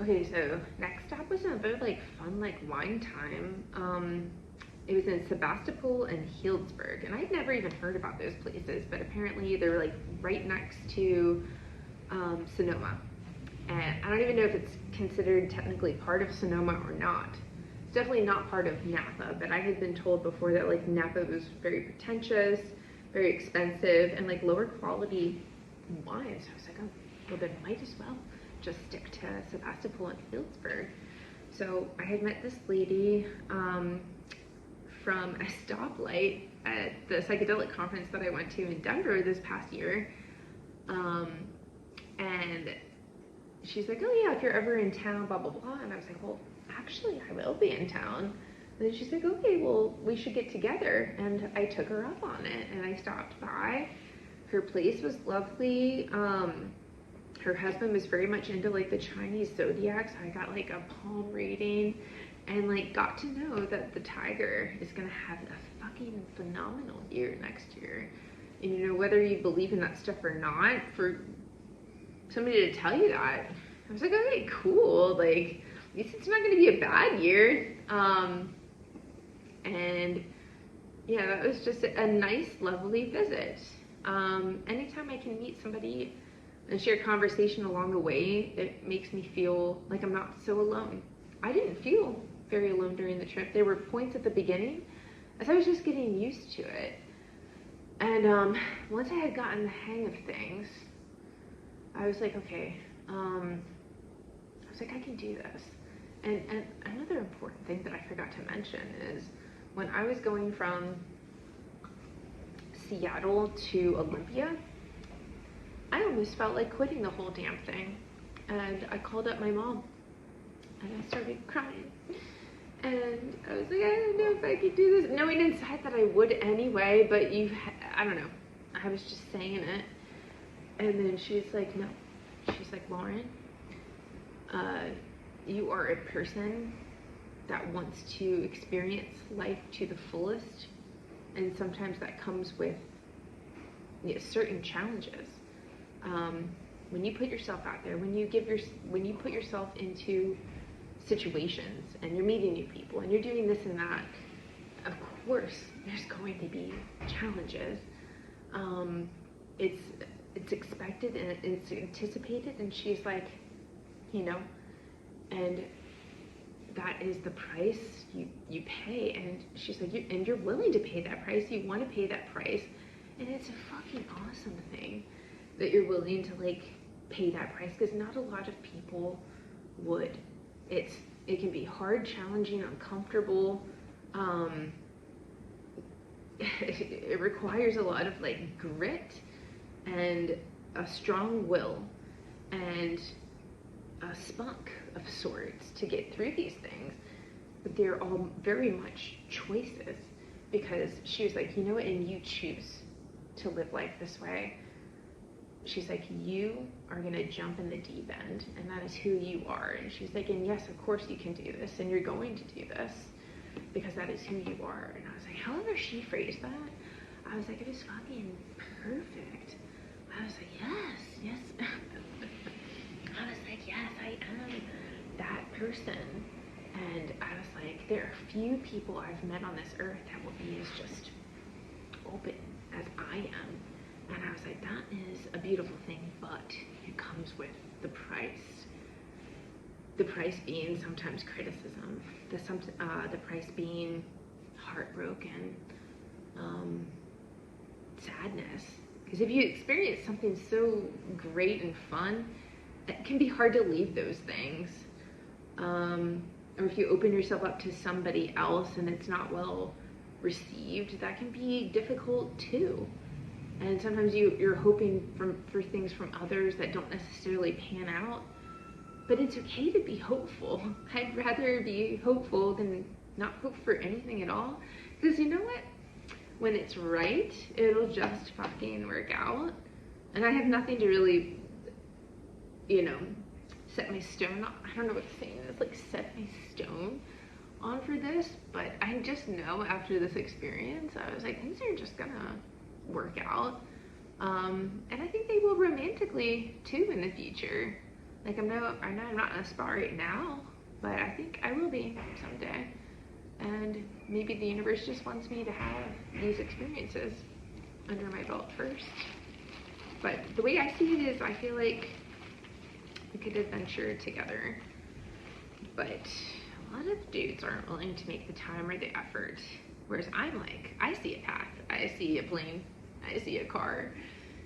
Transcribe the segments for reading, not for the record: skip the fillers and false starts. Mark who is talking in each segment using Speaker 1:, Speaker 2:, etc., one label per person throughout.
Speaker 1: Okay, so next stop was another like fun like wine time. It was in Sebastopol and Healdsburg, and I'd never even heard about those places, but apparently they were like right next to Sonoma. And I don't even know if it's considered technically part of Sonoma or not. It's definitely not part of Napa, but I had been told before that like Napa was very pretentious, very expensive, and like lower quality wines. So I was like, oh, well then might as well just stick to Sebastopol and Healdsburg. So I had met this lady from a stoplight at the psychedelic conference that I went to in Denver this past year. And she's like, oh yeah, if you're ever in town, blah, blah, blah. And I was like, well, actually, I will be in town. And then she's like, okay, well, we should get together. And I took her up on it, and I stopped by. Her place was lovely. Her husband was very much into like the Chinese zodiac, so I got like a palm reading and like got to know that the tiger is gonna have a fucking phenomenal year next year. And you know, whether you believe in that stuff or not, for somebody to tell you that, I was like, okay, cool. Like, at least it's not gonna be a bad year. And yeah, that was just a nice, lovely visit. Anytime I can meet somebody and share conversation along the way, it makes me feel like I'm not so alone. I didn't feel very alone during the trip. There were points at the beginning as I was just getting used to it. And once I had gotten the hang of things, I was like, okay, I was like, I can do this. And another important thing that I forgot to mention is when I was going from Seattle to Olympia, I almost felt like quitting the whole damn thing. And I called up my mom and I started crying. And I was like, I don't know if I could do this. Knowing inside that I would anyway, but I don't know. I was just saying it. And then she's like, no. She's like, Lauren, you are a person that wants to experience life to the fullest. And sometimes that comes with certain challenges. When you put yourself out there, when you put yourself into situations and you're meeting new people and you're doing this and that, of course there's going to be challenges. It's expected and it's anticipated. And she's like, and that is the price you pay. And she's like, and you're willing to pay that price. You want to pay that price, and it's a fucking awesome thing that you're willing to like pay that price, because not a lot of people would. It can be hard, challenging, uncomfortable. It requires a lot of like grit and a strong will and a spunk of sorts to get through these things. But they're all very much choices, because she was like, and you choose to live life this way. She's like, you are going to jump in the deep end, and that is who you are. And she's like, and yes, of course you can do this, and you're going to do this, because that is who you are. And I was like, however she phrased that, I was like, it was fucking perfect. I was like, yes. I was like, yes, I am that person. And I was like, there are few people I've met on this earth that will be as just open as I am. And I was like, that is a beautiful thing, but it comes with the price. The price being sometimes criticism, the price being heartbroken, sadness. Because if you experience something so great and fun, it can be hard to leave those things. Or if you open yourself up to somebody else and it's not well received, that can be difficult too. And sometimes you're hoping for things from others that don't necessarily pan out. But it's okay to be hopeful. I'd rather be hopeful than not hope for anything at all. Because you know what? When it's right, it'll just fucking work out. And I have nothing to really, set my stone on. I don't know what the saying is, like set my stone on for this. But I just know after this experience, I was like, things are just gonna work out. And I think they will romantically too in the future. Like I know I'm not in a spot right now, but I think I will be someday. And maybe the universe just wants me to have these experiences under my belt first. But the way I see it is, I feel like we could adventure together. But a lot of dudes aren't willing to make the time or the effort. Whereas I'm like, I see a path, I see a plane, I see a car,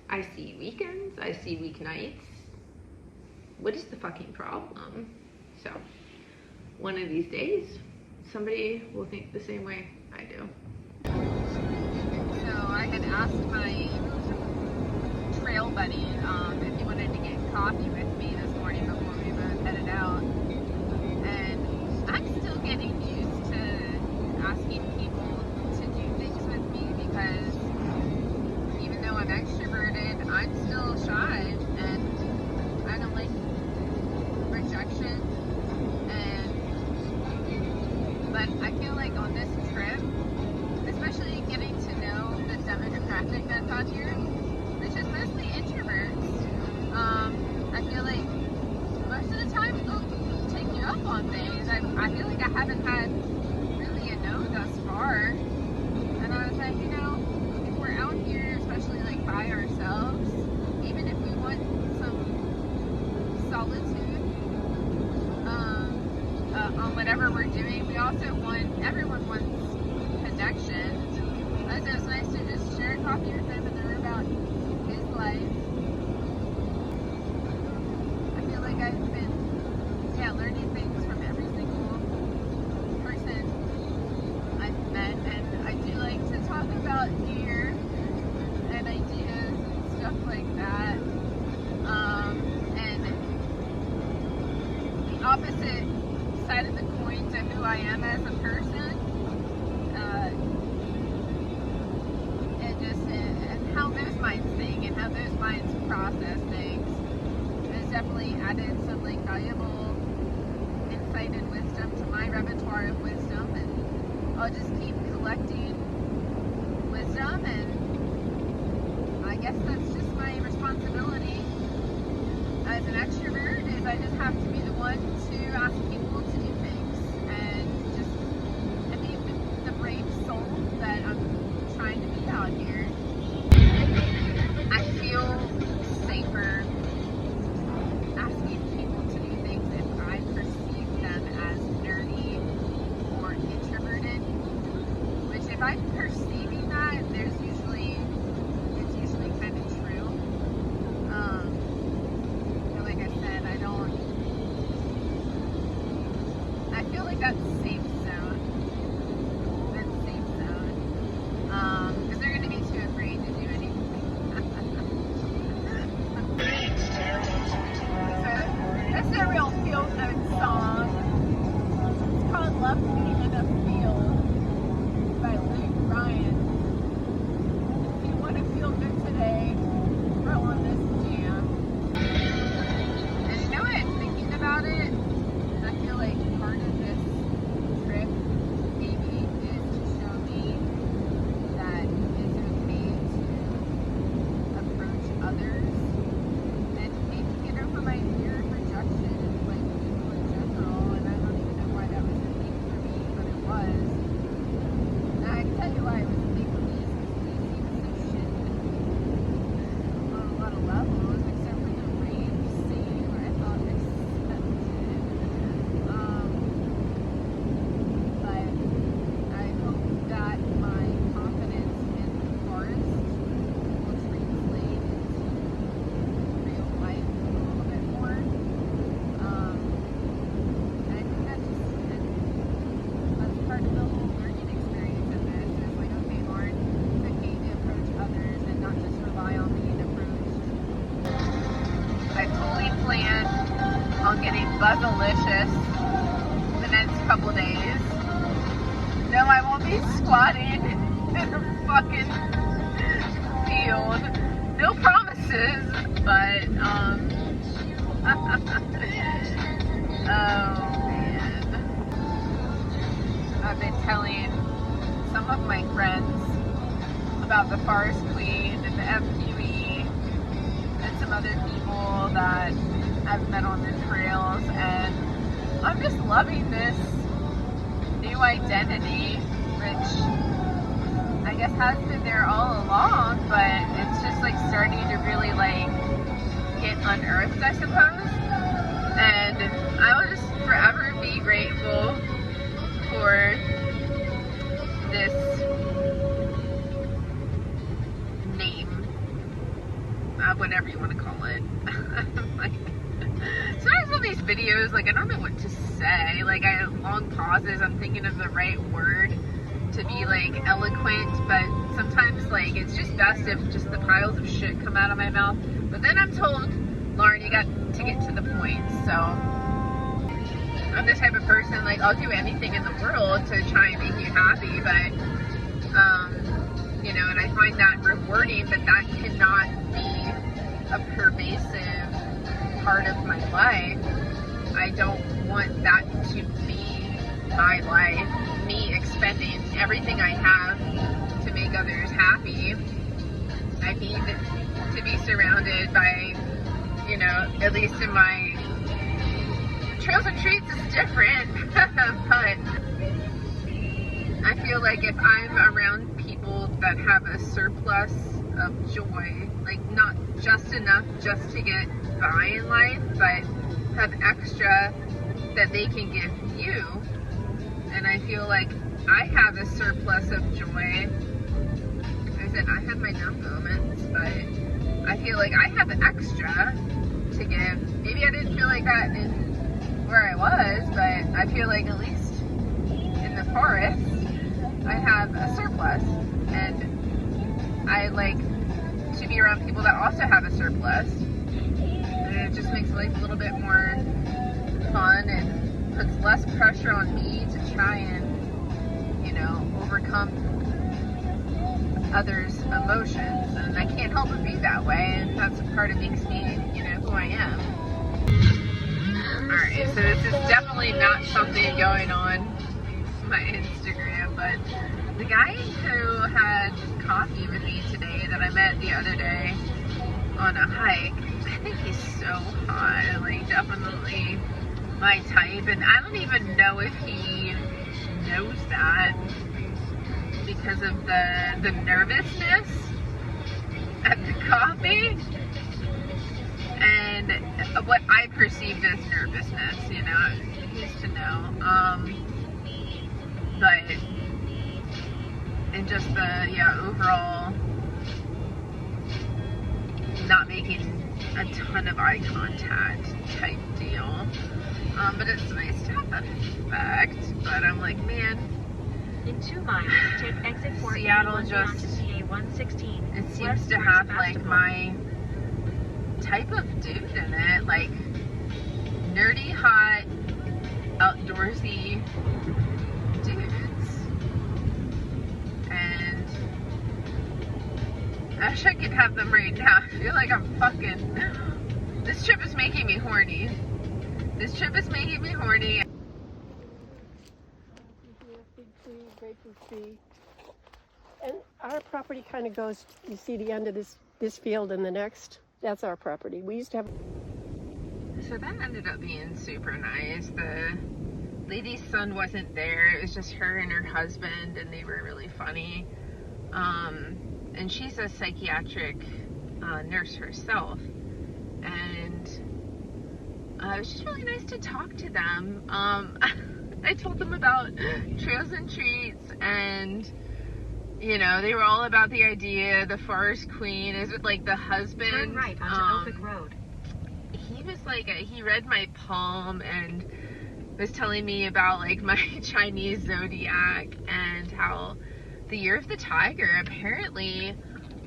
Speaker 1: I see weekends, I see weeknights. What is the fucking problem? So, one of these days, somebody will think the same way I do.
Speaker 2: So I had asked my trail buddy if he wanted to get coffee with me this morning before we both headed out. And I'm still getting used to asking people to do things with me because even though I'm extroverted, I'm still shy and I don't like rejection. But I feel like on this trip, especially getting to know the demographic that's out here, which is mostly introverts, I feel like most of the time they'll take you up on things. I feel like I haven't had really a no thus far. And I was like, if we're out here, especially like by ourselves, even if we want some solitude, on whatever we're doing, we also everyone wants connection. So it was nice to just share coffee with him and learn about his life. I feel like I've been, learning things from every single person I've met, and I do like to talk about gear and ideas and stuff like that. And the opposite side of the coin to who I am as a person, and how those minds think and how those minds process things has definitely added some like valuable insight and wisdom to my repertoire of wisdom, and I'll just keep collecting wisdom, and I guess that's just my responsibility as an extrovert, is I just have to be the one to ask people to do things and be the brave soul that I'm trying to be out here. I feel safer asking people to do things if I perceive them as nerdy or introverted, which if I'm perceiving that, it's usually kind of true. Like I said, I feel like that's safe zone. That's safe zone. Because they're going to be too afraid to do anything. This is a real feel-good song. It's called Love Me in a Field by Luke Ryan. If you want to feel good today, throw on this jam. And thinking about it, I feel like part of this trip maybe is to show me that it's okay to approach others and maybe get over my fear of rejection and like people in general. And I don't even know why that was a thing for me, but it was. And I can tell you why it was a thing for me, is because they seem so shit on a lot of levels, except for the rave scene where I thought accepted. But I hope that my confidence in the forest will translate into real life a little bit more. And I think that's part of the whole learning experience of this. Is like, okay, Lauren, it's okay to approach others and not just rely on being approached. I fully plan on getting buzzalicious the next couple days. No, I won't be squatting in a fucking field. No promises, but oh man. I've been telling some of my friends about the Forest Queen and the FQE and some other people that I've met on this just loving this new identity, which I guess has been there all along, but it's just like starting to really like get unearthed, I suppose. And I will just forever be grateful for this name, whatever you want to call it. Like, sometimes on these videos, like, I don't know what to say. Like, I have long pauses. I'm thinking of the right word to be, like, eloquent. But sometimes, like, it's just best if just the piles of shit come out of my mouth. But then I'm told, Lauren, you got to get to the point. So I'm the type of person, like, I'll do anything in the world to try and make you happy. But, you know, and I find that rewarding. But that cannot be a pervasive part of my life. I don't want that to be my life, me expending everything I have to make others happy. I need to be surrounded by, you know, at least in my Trails and Treats is different, but I feel like if I'm around people that have a surplus of joy, like not just enough just to get by in life, but have extra that they can give you, and I feel like I have a surplus of joy. I said I have my down moments, but I feel like I have extra to give. Maybe I didn't feel like that in where I was, but I feel like at least in the forest I have a surplus, and I like to be around people that also have a surplus, and it just makes life a little bit more fun and puts less pressure on me to try and, you know, overcome others' emotions, and I can't help but be that way, and that's a part of makes me, you know, who I am. Alright, so this is definitely not something going on my Instagram, but the guy who had coffee with me today that I met the other day on a hike, I think he's so hot, like definitely my type, and I don't even know if he knows that because of the nervousness at the coffee and what I perceived as nervousness, you know, he's to know, but and just the, yeah, overall not making a ton of eye contact type deal. But it's nice to have that effect. But I'm like, man,
Speaker 3: in 2 miles, take exit 4
Speaker 2: Seattle just, it seems to have like my type of dude in it, like nerdy, hot, outdoorsy dudes. And I wish I could have them right now. I feel like I'm fucking, this trip is making me horny. This trip is making me horny.
Speaker 4: Big tree, grapefruit tree. And our property kind of goes, you see the end of this field and the next, that's our property. We used to have.
Speaker 2: So that ended up being super nice. The lady's son wasn't there. It was just her and her husband, and they were really funny. And she's a psychiatric nurse herself. And it was just really nice to talk to them. I told them about Trails and Treats, and you know, they were all about the idea, the forest queen is with like the husband.
Speaker 3: Turn right onto Elphick Road.
Speaker 2: He was like, he read my palm and was telling me about like my Chinese zodiac and how the year of the tiger, apparently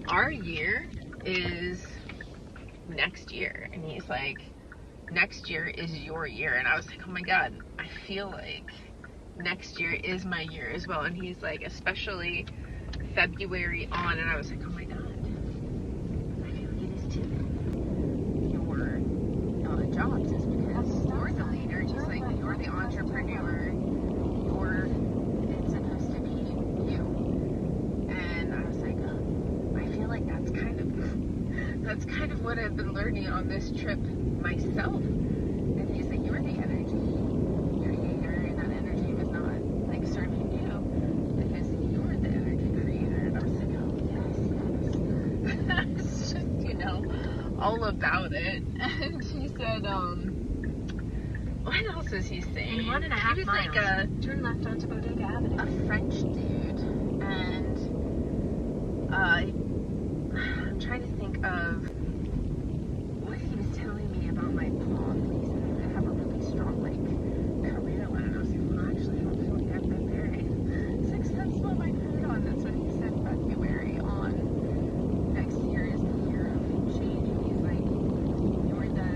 Speaker 2: our year is next year. And he's like, next year is your year. And I was like, oh my God, I feel like next year is my year as well. And he's like, especially February on. And I was like, oh my God, I feel like it is too. Your jobs is because you're the leader, just like you're the entrepreneur. It's supposed to be you. And I was like, oh, I feel like that's kind of what I've been learning on this trip myself. And he's like, you're the energy. You're all about it. And he said, what else is he saying?
Speaker 3: In 1.5
Speaker 2: he was
Speaker 3: miles,
Speaker 2: like
Speaker 3: turn left onto Bodega Avenue.
Speaker 2: a French dude, and I'm trying to think of what he was telling me about my palm. He said I have a really strong like career line, and I was like, well, actually, I don't feel like I've been very successful in my career line. That's what he said. February on next year is the year of change. And he's like, you're the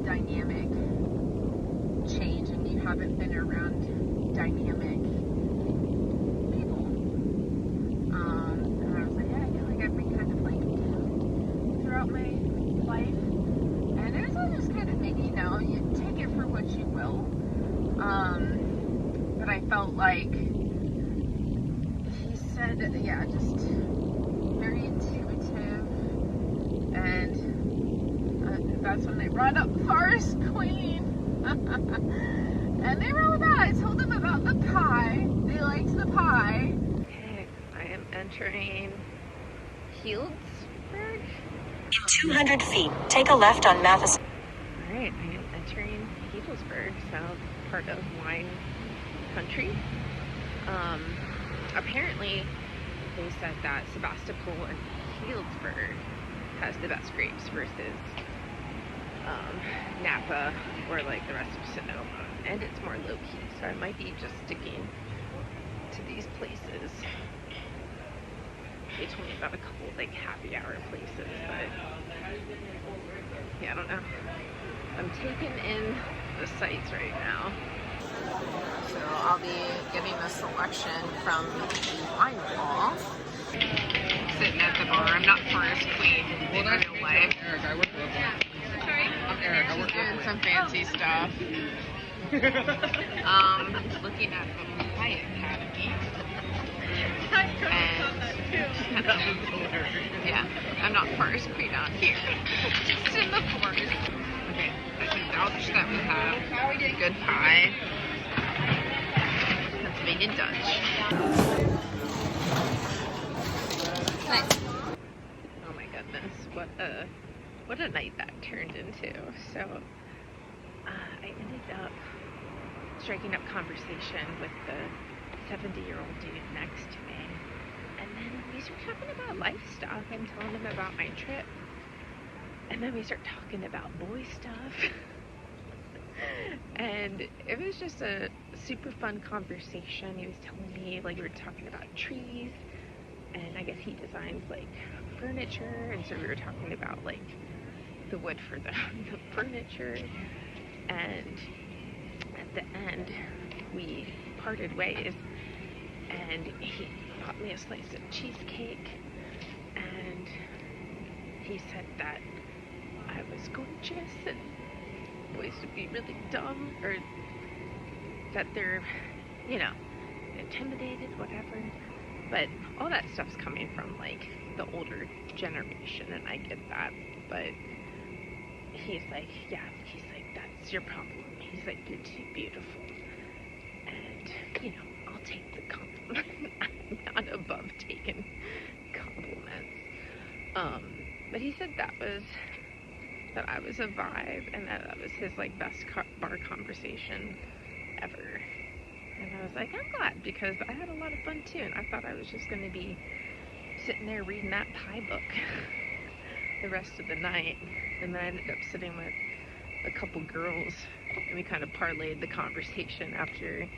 Speaker 2: dynamic change, and you haven't been around dynamic people. And I was like, yeah, I feel like I've been kind of like doomed throughout my life. And it was all just kind of maybe, you take it for what you will. But I felt like he said, yeah, just very intuitive. And that's when they brought up Forest Queen. And they were all about. I told them about the pie. They liked the pie.
Speaker 1: Okay, I am entering Healdsburg.
Speaker 5: In 200 feet, take a left on Matheson.
Speaker 1: Alright, I am entering Healdsburg, south part of wine country. Apparently, they said that Sebastopol and Healdsburg has the best grapes versus Napa or like the rest of Sonoma, and it's more low-key, so I might be just sticking to these places. They told me about a couple like happy hour places, but yeah, I don't know. I'm taking in the sights right now.
Speaker 2: So I'll be getting a selection from the wine wall. Sitting at the bar. I'm not Forest Queen in real life.
Speaker 6: Eric, I work with him.
Speaker 2: Sorry?
Speaker 6: I'm Eric, I work
Speaker 2: She's
Speaker 6: with
Speaker 2: doing
Speaker 6: him.
Speaker 2: some fancy stuff. Looking at the Pie Academy. And yeah, I'm not Forest Queen out here. Just in the forest. Okay, I can vouch that we have good pie. Pennsylvania Dutch. Nice.
Speaker 1: Oh my goodness, what a night that turned into. So I ended up striking up conversation with the 70-year-old dude next to me, and then we start talking about life stuff. I'm telling him about my trip, and then we start talking about boy stuff. And it was just a super fun conversation. He was telling me, like, we were talking about trees, and I guess he designs like furniture, and so we were talking about like the wood for the furniture. And at the end we parted ways, and he bought me a slice of cheesecake, and he said that I was gorgeous and boys would be really dumb, or that they're, intimidated, whatever. But all that stuff's coming from like the older generation, and I get that. But he's like, that's your problem. He's like, you're too beautiful. And, I'll take the compliment. I'm not above taking compliments. But he said that I was a vibe, and that was his like best bar conversation ever. And I was like, I'm glad, because I had a lot of fun too, and I thought I was just going to be sitting there reading that pie book the rest of the night. And then I ended up sitting with a couple girls, and we kind of parlayed the conversation after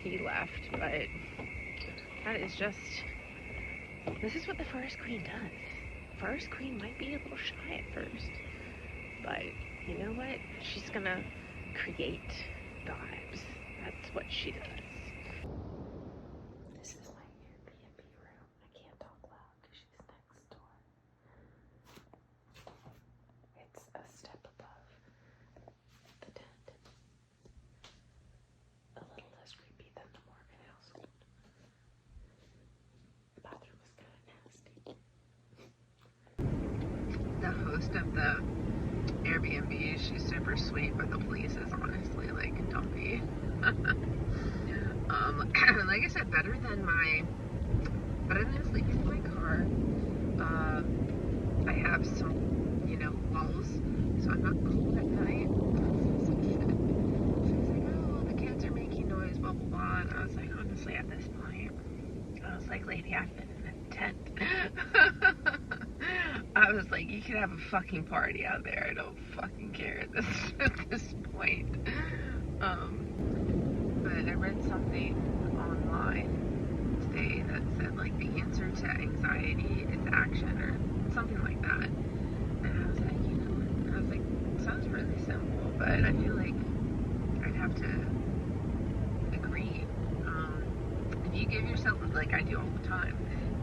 Speaker 1: he left. But that is this is what the Forest Queen does. Forest Queen might be a little shy at first, but you know what? She's gonna create vibes. That's what she does. This is my Airbnb room. I can't talk loud because she's next door. It's a step above the tent. A little less creepy than the Morgan household. The bathroom is kind of nasty.
Speaker 2: The host of the Airbnb, she's super sweet, but the place is honestly like dumpy. Like I said, better than sleeping in my car. I have some, like, you could have a fucking party out there. I don't fucking care at this point. But I read something online today that said, like, the answer to anxiety is action or something like that. And I was like, you know, sounds really simple, but I feel like I'd have to agree. If you give yourself, like I do all the time,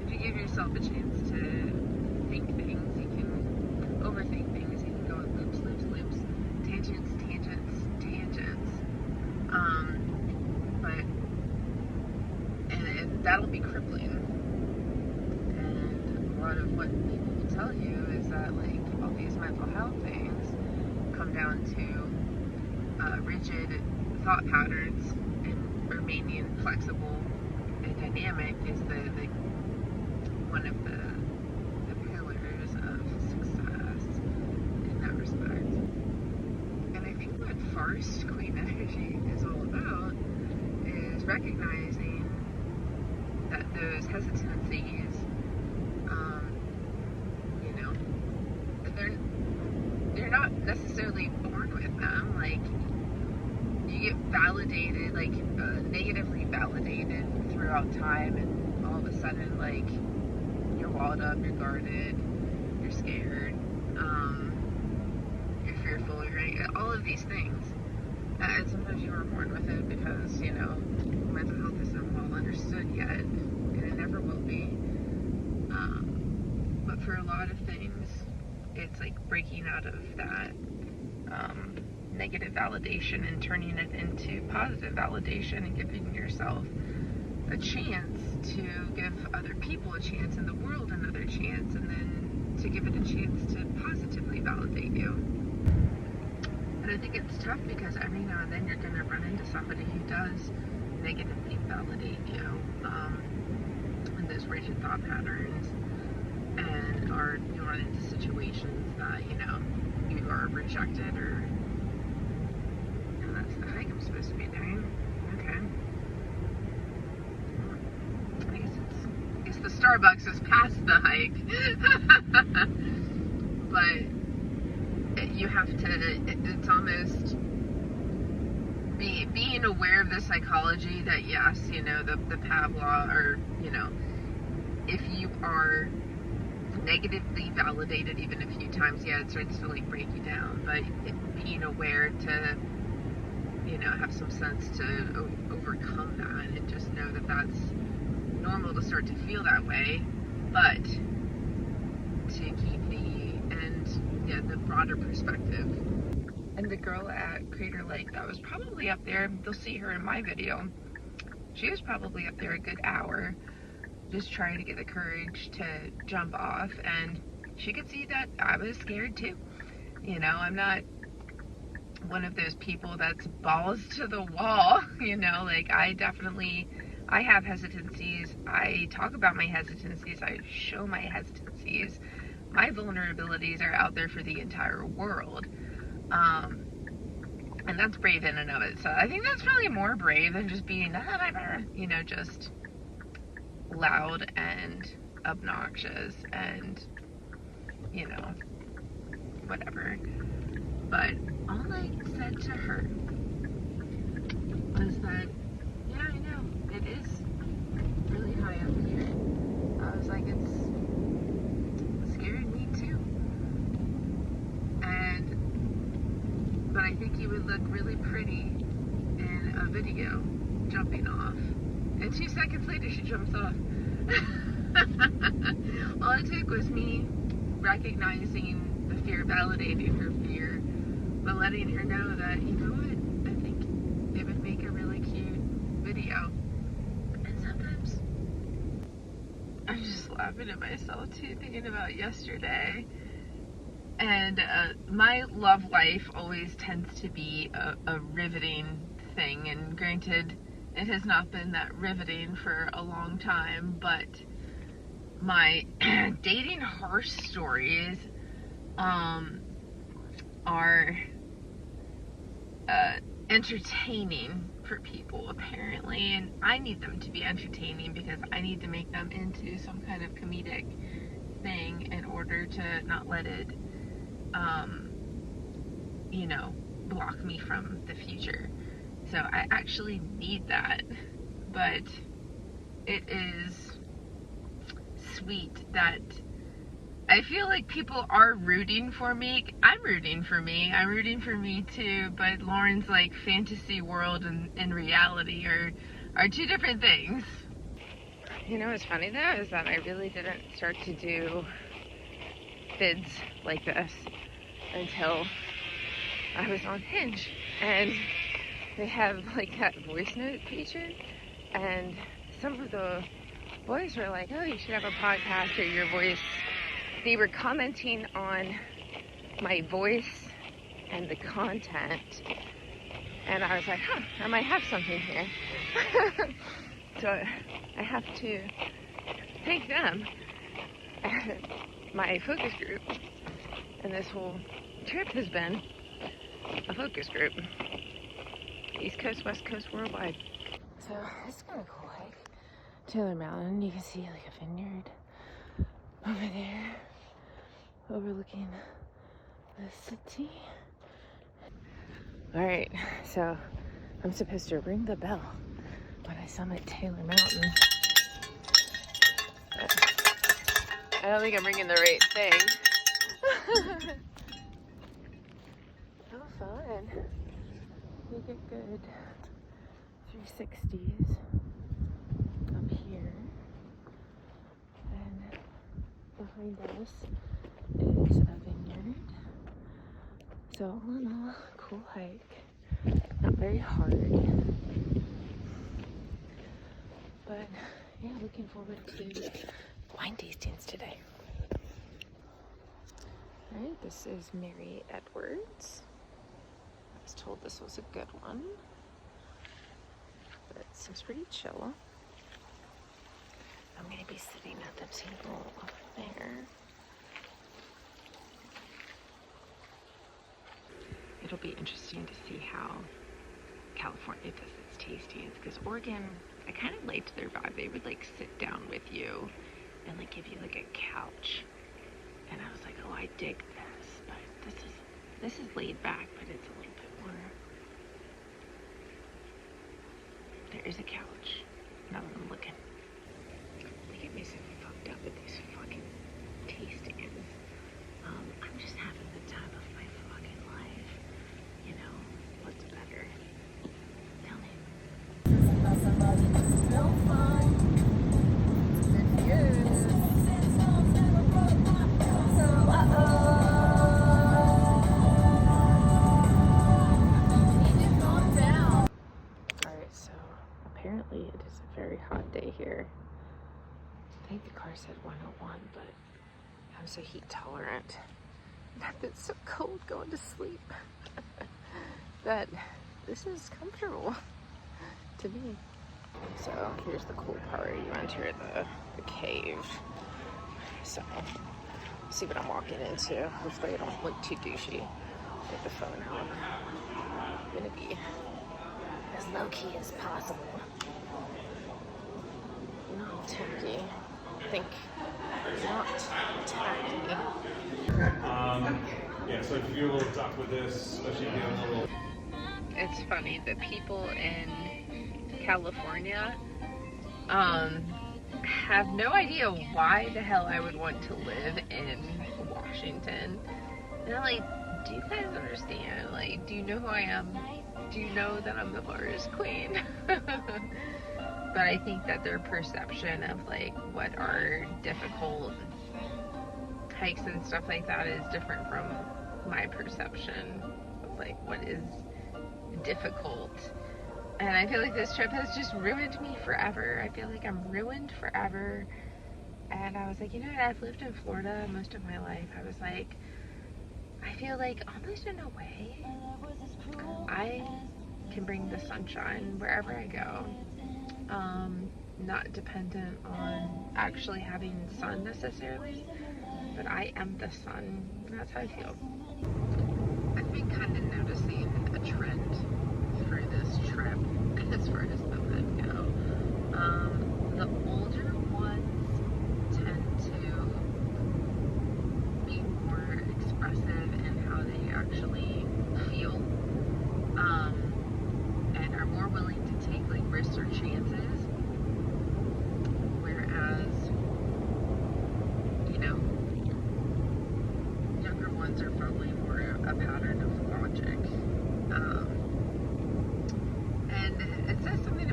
Speaker 2: if you give yourself a chance to think things, you can overthink things, you can go in loops, tangents. And that'll be crippling. And a lot of what people will tell you is that, like, all these mental health things come down to rigid thought patterns, and remaining flexible and dynamic is one of the pillars of success in that respect. And I think what Farce Queen Energy is all about is recognizing that those hesitancies, you know, they're not necessarily born with them. Like, you get validated, like, negatively validated throughout time, and all of a sudden, like, you're walled up, you're guarded, you're scared, you're fearful, all of these things. And sometimes you are born with it because, you know, mental health isn't well understood yet, and it never will be. But for a lot of things, it's like breaking out of that negative validation and turning it into positive validation, and giving yourself a chance to give other people a chance, and the world another chance, and then to give it a chance to positively validate you. And I think it's tough because every now and then you're going to run into somebody who does negatively validate you, in those rigid thought patterns, and you run into situations that, you know, you are rejected, or, and that's the hike I'm supposed to be doing. Okay. I guess the Starbucks is past the hike. But you have to, it's almost being aware of the psychology that, yes, you know, the Pavlov, or, you know, if you are negatively validated even a few times, yeah, it starts to, like, break you down. But being aware to, you know, have some sense to overcome that, and just know that that's normal to start to feel that way, but to keep the broader perspective. And the girl at Crater Lake that was probably up there, they'll see her in my video, she was probably up there a good hour, just trying to get the courage to jump off, and she could see that I was scared too. You know, I'm not one of those people that's balls to the wall, you know, like, I have hesitancies, I talk about my hesitancies, I show my hesitancies, my vulnerabilities are out there for the entire world, and that's brave in and of itself. I think that's probably more brave than just being, you know, just loud and obnoxious and, you know, whatever. But all I said to her was that, yeah, I know, it is really high up here. I was like, it's scared me too. But I think you would look really pretty in a video jumping off. And 2 seconds later, she jumps off. All it took was me recognizing the fear, validating her fear, but letting her know that, you know what, I think it would make a really cute video. And sometimes I'm just laughing at myself too, thinking about yesterday. And my love life always tends to be a riveting thing, and granted, it has not been that riveting for a long time, but my dating horror stories are entertaining for people, apparently, and I need them to be entertaining because I need to make them into some kind of comedic thing in order to not let it, you know, block me from the future. So I actually need that, but it is sweet that I feel like people are rooting for me. I'm rooting for me. I'm rooting for me too, but Lauren's like fantasy world and reality are two different things. You know what's funny though is that I really didn't start to do vids like this until I was on Hinge, and they have like that voice note feature, and some of the boys were like, oh, you should have a podcast or your voice. They were commenting on my voice and the content, and I was like, huh, I might have something here. So I have to thank them and my focus group, and this whole trip has been a focus group. East Coast, West Coast, worldwide. So it's kind of cool. Like Taylor Mountain, you can see like a vineyard over there, overlooking the city. All right, so I'm supposed to ring the bell when I summit Taylor Mountain. I don't think I'm ringing the right thing. Oh, fun. You get good 360s up here. And behind us is a vineyard. So, all in all, cool hike. Not very hard. But, yeah, looking forward to wine tastings today. Alright, this is Mary Edwards. I was told this was a good one, but it seems pretty chill. I'm going to be sitting at the table over there. It'll be interesting to see how California does its tastings, because Oregon, I kind of liked their vibe. They would like sit down with you and like give you like a couch, and I was like, oh, I dig this. But this is laid back, but it's a little bit more. There is a couch. Now that I'm looking, they get me so fucked up with these fucking tastings. I'm just having the time of my fucking life. You know, what's better? Tell me. Alright, so apparently it is a very hot day here. I think the car said 101, but I'm so heat tolerant. It's so cold going to sleep that this is comfortable to me. So here's the cool part. You enter the cave. So see what I'm walking into. Hopefully I don't look too douchey with the phone out. I'm gonna be as low key as possible. Not tacky. Think not tacky.
Speaker 6: Yeah, so if you're a little duck with this, especially if you're a little...
Speaker 2: It's funny, the people in California have no idea why the hell I would want to live in Washington. And I'm like, do you guys understand? Like, do you know who I am? Do you know that I'm the forest queen? But I think that their perception of like what are difficult hikes and stuff like that is different from my perception of like what is difficult. And I feel like this trip has just ruined me forever. I feel like I'm ruined forever. And I was like, you know what, I've lived in Florida most of my life. I was like, I feel like almost in a way I can bring the sunshine wherever I go. Not dependent on actually having sun necessarily, but I am the sun. That's how I feel. I've been kind of noticing a trend for this trip as far as the men go. The older ones tend to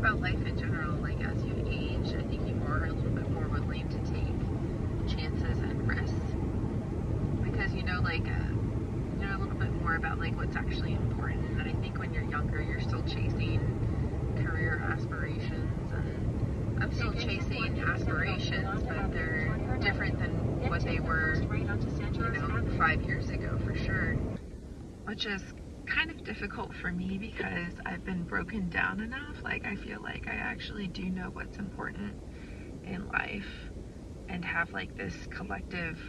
Speaker 2: about life in general. Like as you age, I think you are a little bit more willing to take chances and risks because you know, like you know a little bit more about like what's actually important. And I think when you're younger, you're still chasing career aspirations, and I'm still chasing aspirations, but they're different than what they were, you know, 5 years ago for sure. Which is kind of difficult for me because I've been broken down enough. Like I feel like I actually do know what's important in life and have like this collective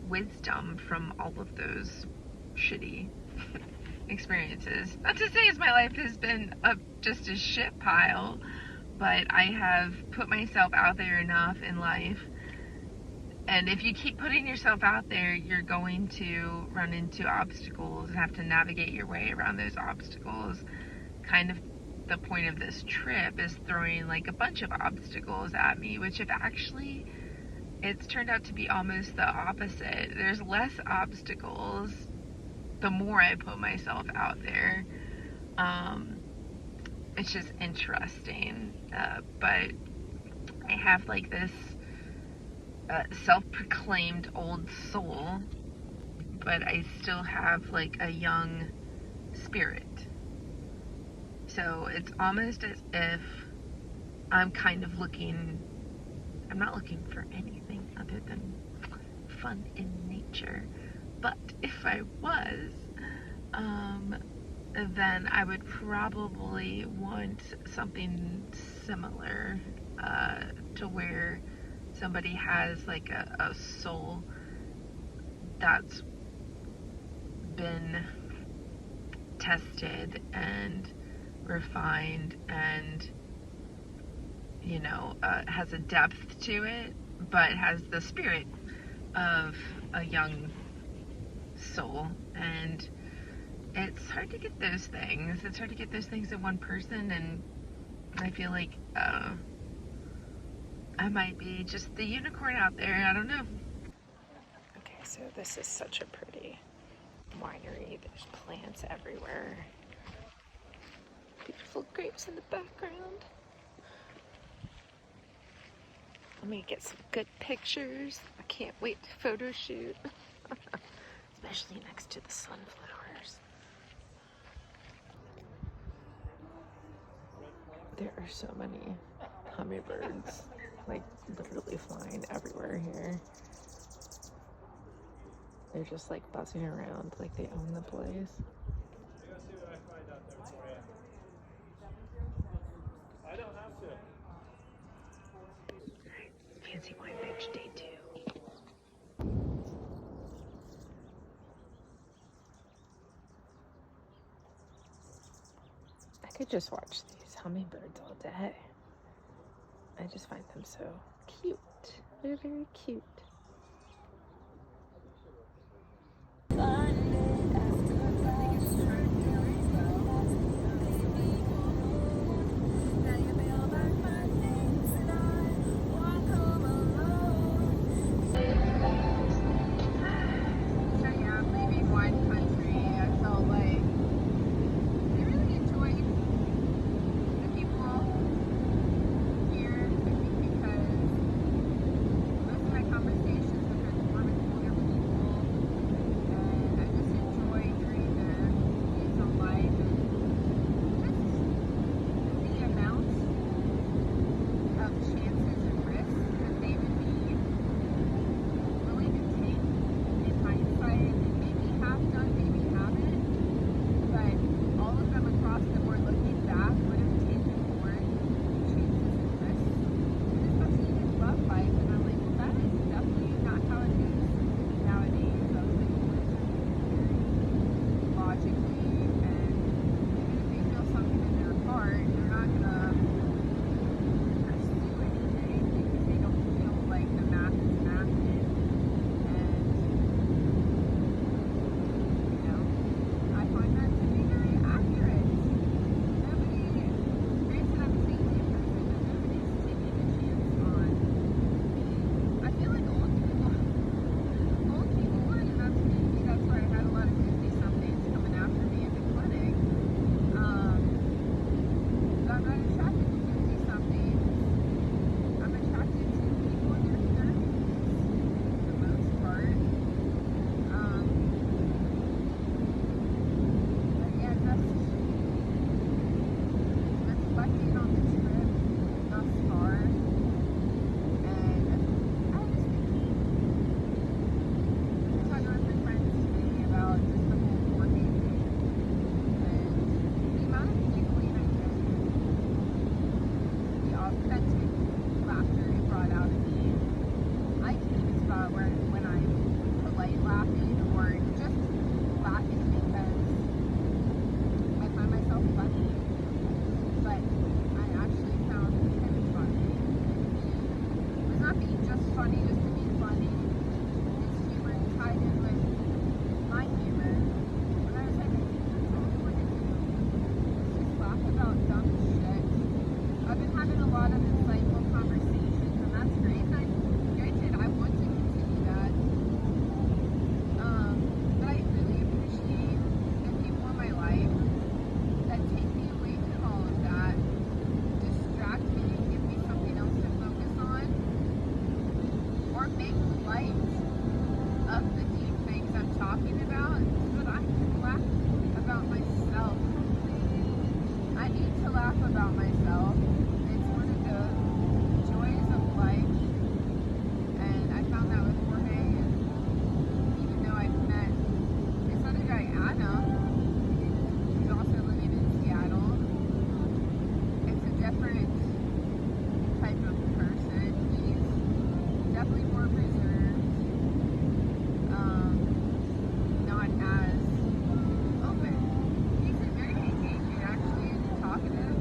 Speaker 2: wisdom from all of those shitty experiences. Not to say as my life has been just a shit pile, but I have put myself out there enough in life. And if you keep putting yourself out there, you're going to run into obstacles and have to navigate your way around those obstacles. Kind of the point of this trip is throwing like a bunch of obstacles at me, which have actually, it's turned out to be almost the opposite. There's less obstacles the more I put myself out there. It's just interesting. But I have like this self-proclaimed old soul, but I still have like a young spirit. So it's almost as if I'm kind of looking, I'm not looking for anything other than fun in nature. But if I was, then I would probably want something similar to where somebody has like a soul that's been tested and refined and, you know, has a depth to it, but has the spirit of a young soul. And it's hard to get those things. It's hard to get those things in one person, and I feel like I might be just the unicorn out there. I don't know. Okay, so this is such a pretty winery. There's plants everywhere. Beautiful grapes in the background. Let me get some good pictures. I can't wait to photo shoot. Especially next to the sunflowers. There are so many hummingbirds, like literally flying everywhere here. They're just like buzzing around like they own the place.
Speaker 6: I don't have to.
Speaker 2: Fancy wine bench day 2.
Speaker 1: I could just watch these hummingbirds all day. I just find them so cute. They're very cute.
Speaker 2: Conversation about myself. It's one of the joys of life, and I found that with Jorge. And even though I've met this other guy, Adam, who's also living in Seattle, it's a different type of person. He's definitely more preserved, not as open. He's very engaging, actually, and talkative.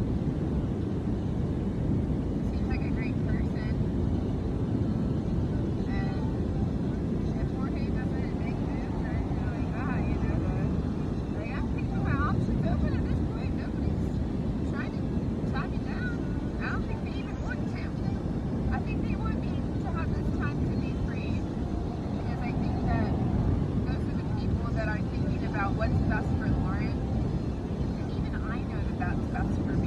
Speaker 2: Seems like a great person. And if Jorge doesn't make moves or anything like that, like I'm keeping my options open at this point. Nobody's trying to tie me down. I don't think they even want to. I think they want me to have this time to be free, because I think that those are the people that are thinking about what's best for Lauren, and even I know that that's best for me.